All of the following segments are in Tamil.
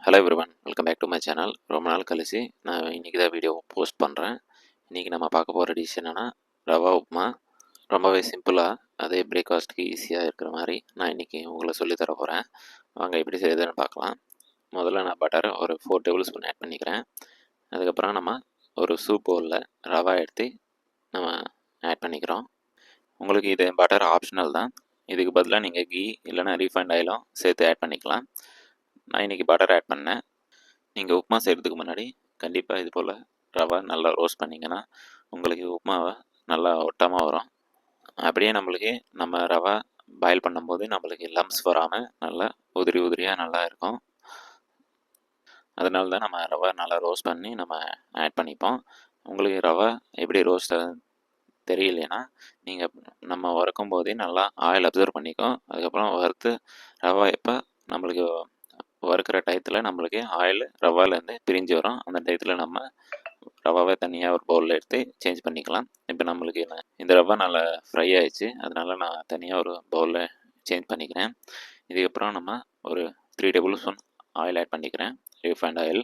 Hello everyone, welcome back to my channel. ரொம்ப நாள் கழிச்சு நான் இன்றைக்கி தான் வீடியோ போஸ்ட் பண்ணுறேன். இன்றைக்கி நம்ம பார்க்க போகிற டிஷ் என்னென்னா ரவா உப்புமா. ரொம்பவே சிம்பிளாக அதே பிரேக்ஃபாஸ்ட்டுக்கு ஈஸியாக இருக்கிற மாதிரி நான் இன்றைக்கி உங்களை சொல்லித்தர போகிறேன். வாங்க எப்படி செய்யுதுன்னு பார்க்கலாம். முதல்ல நான் பட்டரை ஒரு 4 டேபிள் ஸ்பூன் ஆட் பண்ணிக்கிறேன். அதுக்கப்புறம் நம்ம ஒரு சூப் பவுலில் ரவா எடுத்து நம்ம ஆட் பண்ணிக்கிறோம். உங்களுக்கு இது பட்டர் ஆப்ஷனல் தான். இதுக்கு பதிலாக நீங்கள் கீ இல்லைனா ரீஃபைண்ட் ஆயிலும் சேர்த்து ஆட் பண்ணிக்கலாம். நான் இன்றைக்கி பட்டர் ஆட் பண்ணேன். நீங்கள் உப்புமா செய்கிறதுக்கு முன்னாடி கண்டிப்பாக இது போல் ரவை நல்லா ரோஸ்ட் பண்ணிங்கன்னா உங்களுக்கு உப்புமாவை நல்லா ஒட்டாமல் வரும். அப்படியே நம்மளுக்கு நம்ம ரவை பாயில் பண்ணும்போது நம்மளுக்கு லம்ஸ் வராமல் நல்லா உதிரி உதிரியாக நல்லா இருக்கும். அதனால தான் நம்ம ரவை நல்லா ரோஸ்ட் பண்ணி நம்ம ஆட் பண்ணிப்போம். உங்களுக்கு ரவை எப்படி ரோஸ்ட் தெரியலைன்னா நீங்கள் நம்ம வறுக்கும் போதே நல்லா ஆயில் அப்சர்வ் பண்ணிக்கும். அதுக்கப்புறம் வறுத்து ரவை எப்போ நம்மளுக்கு வறுக்கிற டயத்தில் நம்மளுக்கு ஆயில் ரவாலேருந்து பிரிஞ்சு வரும். அந்த டயத்தில் நம்ம ரவாவை தனியாக ஒரு பவுலில் எடுத்து சேஞ்ச் பண்ணிக்கலாம். இப்போ நம்மளுக்கு இந்த ரவா நல்லா ஃப்ரை ஆகிடுச்சு, அதனால் நான் தனியாக ஒரு பவுலில் சேஞ்ச் பண்ணிக்கிறேன். இதுக்கப்புறம் நம்ம ஒரு 3 டேபிள் ஸ்பூன் ஆயில் ஆட் பண்ணிக்கிறேன், ரீஃபைண்ட் ஆயில்.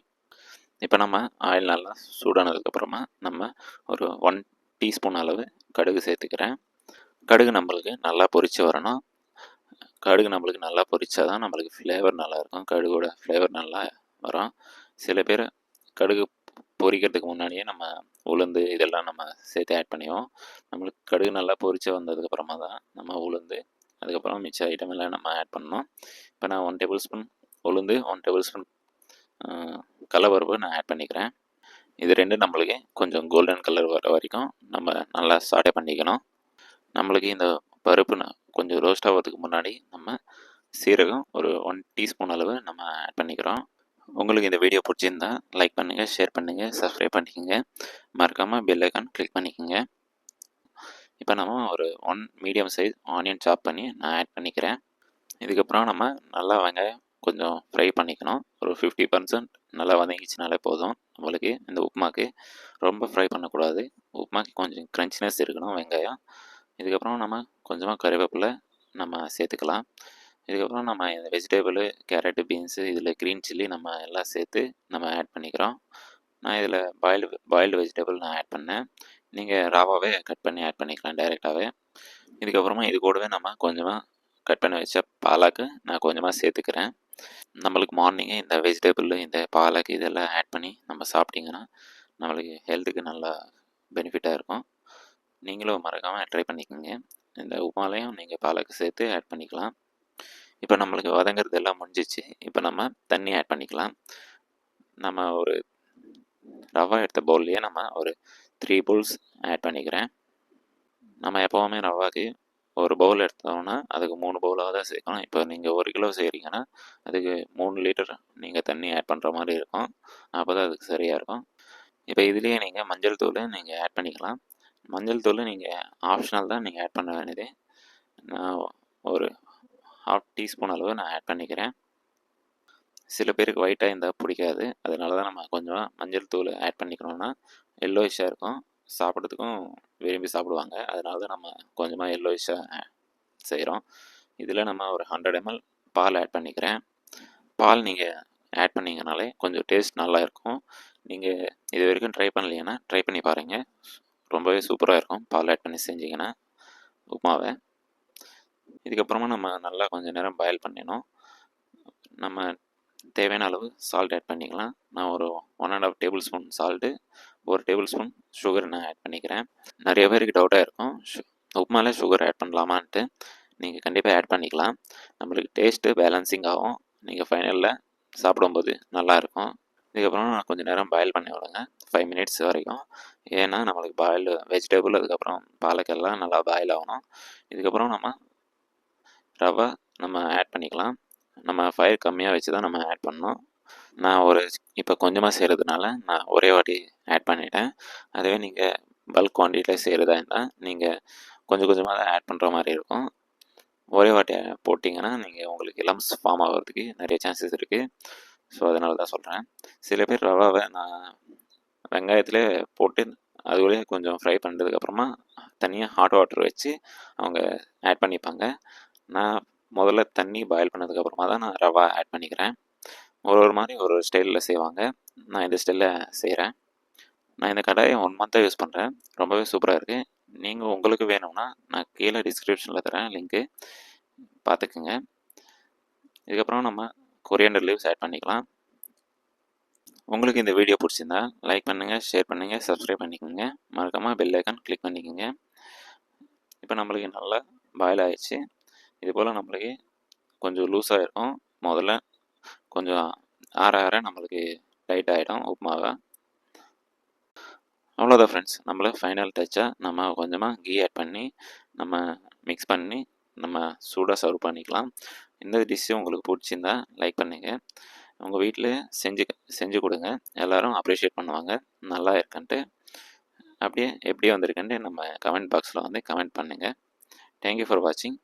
இப்போ நம்ம ஆயில் நல்லா சூடானதுக்கப்புறமா நம்ம ஒரு 1 டீஸ்பூன் அளவு கடுகு சேர்த்துக்கிறேன். கடுகு நம்மளுக்கு நல்லா பொரித்து வரணும். கடுகு நம்மளுக்கு நல்லா பொரிச்சா தான் நம்மளுக்கு ஃப்ளேவர் நல்லாயிருக்கும். கடுகோட ஃப்ளேவர் நல்லா வரும். சில பேர் கடுகு பொரிக்கிறதுக்கு முன்னாடியே நம்ம உளுந்து இதெல்லாம் நம்ம சேர்த்து ஆட் பண்ணிடுவோம். நம்மளுக்கு கடுகு நல்லா பொரிச்சு வந்ததுக்கப்புறமா தான் நம்ம உளுந்து அதுக்கப்புறம் மிச்ச ஐட்டம் எல்லாம் நம்ம ஆட் பண்ணணும். இப்போ நான் 1 டேபிள் ஸ்பூன் உளுந்து 1 டேபிள் ஸ்பூன் கடலைப்பருப்பு நான் ஆட் பண்ணிக்கிறேன். இது ரெண்டும் நம்மளுக்கு கொஞ்சம் கோல்டன் கலர் வர வரைக்கும் நம்ம நல்லா சாட்டே பண்ணிக்கணும். நம்மளுக்கு இந்த பருப்பு கொஞ்சம் ரோஸ்ட் ஆகிறதுக்கு முன்னாடி நம்ம சீரகம் ஒரு 1 டீஸ்பூன் அளவு நம்ம ஆட் பண்ணிக்கிறோம். உங்களுக்கு இந்த வீடியோ பிடிச்சிருந்தா லைக் பண்ணுங்கள், ஷேர் பண்ணுங்கள், சப்ஸ்கிரைப் பண்ணிக்கோங்க. மறக்காமல் பெல் ஐக்கான் கிளிக் பண்ணிக்கோங்க. இப்போ நம்ம ஒரு 1 மீடியம் சைஸ் ஆனியன் சாப் பண்ணி நான் ஆட் பண்ணிக்கிறேன். இதுக்கப்புறம் நம்ம நல்லா வெங்காயம் கொஞ்சம் ஃப்ரை பண்ணிக்கணும். ஒரு 50% நல்லா வதங்கிச்சுனாலே போதும். நம்மளுக்கு இந்த உப்புமாக்கு ரொம்ப ஃப்ரை பண்ணக்கூடாது. உப்புமாக்கு கொஞ்சம் க்ரன்ச்சினஸ் இருக்கணும் வெங்காயம். இதுக்கப்புறம் நம்ம கொஞ்சமாக கறிவேப்பிலை நம்ம சேர்த்துக்கலாம். இதுக்கப்புறம் நம்ம இந்த வெஜிடபிள் கேரட்டு, பீன்ஸு, இதில் க்ரீன் சில்லி நம்ம எல்லாம் சேர்த்து நம்ம ஆட் பண்ணிக்கிறோம். நான் இதில் பாயில்டு வெஜிடபிள் நான் ஆட் பண்ணேன். நீங்கள் ராவாவே கட் பண்ணி ஆட் பண்ணிக்கலாம் டைரெக்டாகவே. இதுக்கப்புறமா இது கூடவே நம்ம கொஞ்சமாக கட் பண்ணி வச்ச பாலாக்கு நான் கொஞ்சமாக சேர்த்துக்கிறேன். நம்மளுக்கு மார்னிங்கே இந்த வெஜிடபிள் இந்த பாலாக்கு இதெல்லாம் ஆட் பண்ணி நம்ம சாப்பிட்டிங்கன்னா நம்மளுக்கு ஹெல்த்துக்கு நல்லா பெனிஃபிட்டாக இருக்கும். நீங்களும் மறக்காமல் ட்ரை பண்ணிக்கோங்க. இந்த உப்புமாலையும் நீங்கள் பாலாக்கு சேர்த்து ஆட் பண்ணிக்கலாம். இப்போ நம்மளுக்கு வதங்கிறது எல்லாம் முடிஞ்சிச்சு. இப்போ நம்ம தண்ணி ஆட் பண்ணிக்கலாம். நம்ம ஒரு ரவா எடுத்த பவுல்லையே நம்ம ஒரு 3 பவுல்ஸ் ஆட் பண்ணிக்கிறேன். நம்ம எப்போவுமே ரவாக்கு ஒரு பவுல் எடுத்தோம்னா அதுக்கு 3 பவுலாக தான் சேர்க்கணும். இப்போ நீங்கள் 1 கிலோ செய்கிறீங்கன்னா அதுக்கு 3 லிட்டர் நீங்கள் தண்ணி ஆட் பண்ணுற மாதிரி இருக்கும். அப்போ தான் அதுக்கு சரியாக இருக்கும். இப்போ இதுலேயே நீங்கள் மஞ்சள் தூள் நீங்கள் ஆட் பண்ணிக்கலாம். மஞ்சள் தூள் நீங்கள் ஆப்ஷனல் தான், நீங்கள் ஆட் பண்ண வேண்டியது. நான் ஒரு 1/2 டீஸ்பூன் அளவு நான் ஆட் பண்ணிக்கிறேன். சில பேருக்கு ஒயிட்டாக இருந்தால் பிடிக்காது, அதனால தான் நம்ம கொஞ்சம் மஞ்சள் தூள் ஆட் பண்ணிக்கணும்னா எல்லோயிஷாக இருக்கும், சாப்பிட்றதுக்கும் விரும்பி சாப்பிடுவாங்க. அதனால தான் நம்ம கொஞ்சமாக எல்லோயிஷாக செய்கிறோம். இதில் நம்ம ஒரு 100 ml பால் ஆட் பண்ணிக்கிறேன். பால் நீங்கள் ஆட் பண்ணிங்கனாலே கொஞ்சம் டேஸ்ட் நல்லா இருக்கும். நீங்கள் இது வரைக்கும் ட்ரை பண்ணலைன்னா ட்ரை பண்ணி பாருங்கள். ரொம்பவே சூப்பராக இருக்கும் பால் ஆட் பண்ணி செஞ்சிங்கன்னா உப்புமாவை. இதுக்கப்புறமா நம்ம நல்லா கொஞ்சம் நேரம் பாயில் பண்ணிடணும். நம்ம தேவையான அளவு சால்ட் ஆட் பண்ணிக்கலாம். நான் ஒரு 1.5 table spoon salt, 1 table spoon sugar நான் ஆட் பண்ணிக்கிறேன். நிறைய பேருக்கு டவுட்டாக இருக்கும் உப்புமாலே சுகர் ஆட் பண்ணலாமான்ட்டு. நீங்கள் கண்டிப்பாக ஆட் பண்ணிக்கலாம். நம்மளுக்கு டேஸ்ட்டு பேலன்சிங் ஆகும். நீங்கள் ஃபைனலில் சாப்பிடும்போது நல்லாயிருக்கும். இதுக்கப்புறம் கொஞ்சம் நேரம் பாயில் பண்ணி விடுங்க, 5 மினிட்ஸ் வரைக்கும். ஏன்னா நம்மளுக்கு பாயில் வெஜிடபிள் அதுக்கப்புறம் பாலக்கெல்லாம் நல்லா பாயில் ஆகணும். இதுக்கப்புறம் நம்ம ரவை நம்ம ஆட் பண்ணிக்கலாம். நம்ம ஃபயர் கம்மியாக வச்சு தான் நம்ம ஆட் பண்ணணும். நான் இப்போ கொஞ்சமாக செய்கிறதுனால நான் ஒரே வாட்டி ஆட் பண்ணிட்டேன். அதுவே நீங்கள் பல்க் குவான்டிட்டியில் செய்கிறதா இருந்தால் நீங்கள் கொஞ்சம் கொஞ்சமாக தான் ஆட் பண்ணுற மாதிரி இருக்கும். ஒரே வாட்டி போட்டிங்கன்னா நீங்கள் உங்களுக்கு லம்ஸ் ஃபார்ம் ஆகிறதுக்கு நிறைய சான்சஸ் இருக்குது. ஸோ அதனால தான் சொல்கிறேன். சில பேர் ரவாவை நான் வெங்காயத்தில் போட்டு அதுக்குள்ளேயே கொஞ்சம் ஃப்ரை பண்ணுறதுக்கப்புறமா தனியாக ஹாட் வாட்டர் வச்சு அவங்க ஆட் பண்ணிப்பாங்க. நான் முதல்ல தண்ணி பாயில் பண்ணதுக்கப்புறமா தான் நான் ரவா ஆட் பண்ணிக்கிறேன். ஒரு ஒரு மாதிரி ஒரு ஒரு ஸ்டைலில் செய்வாங்க. நான் இந்த ஸ்டைலில் செய்கிறேன். நான் இந்த கடாயை 1 மந்த்தாக யூஸ் பண்ணுறேன். ரொம்பவே சூப்பராக இருக்குது. நீங்கள் உங்களுக்கு வேணும்னா நான் கீழே டிஸ்கிரிப்ஷனில் தரேன் லிங்க்கு, பார்த்துக்குங்க. இதுக்கப்புறம் நம்ம கொரியாண்டர் லீவ்ஸ் ஆட் பண்ணிக்கலாம். உங்களுக்கு இந்த வீடியோ பிடிச்சிருந்தா லைக் பண்ணுங்கள், ஷேர் பண்ணுங்கள், சப்ஸ்கிரைப் பண்ணிக்கோங்க. மறக்காமல் பெல் ஐக்கான் கிளிக் பண்ணிக்கோங்க. இப்போ நம்மளுக்கு நல்லா பாயில் ஆயிடுச்சு. இது போல் நம்மளுக்கு கொஞ்சம் லூஸாக இருக்கும். முதல்ல கொஞ்சம் ஆற ஆற நம்மளுக்கு டைட் ஆகிடும் உப்புமாவை. அவ்வளோதான் ஃப்ரெண்ட்ஸ், நம்மள ஃபைனல் டச்சாக நம்ம கொஞ்சமாக கீ ஆட் பண்ணி நம்ம மிக்ஸ் பண்ணி நம்ம சூடாக சர்வ் பண்ணிக்கலாம். இந்த டிஷ்ஷு உங்களுக்கு பிடிச்சிருந்தா லைக் பண்ணுங்கள். உங்கள் வீட்டில் செஞ்சு கொடுங்க. எல்லோரும் அப்ரிஷியேட் பண்ணுவாங்க நல்லா இருக்குன்ட்டு. அப்படியே எப்படி வந்திருக்குன்ட்டு நம்ம கமெண்ட் பாக்ஸில் வந்து கமெண்ட் பண்ணுங்கள். தேங்க்யூ ஃபார் வாட்சிங்.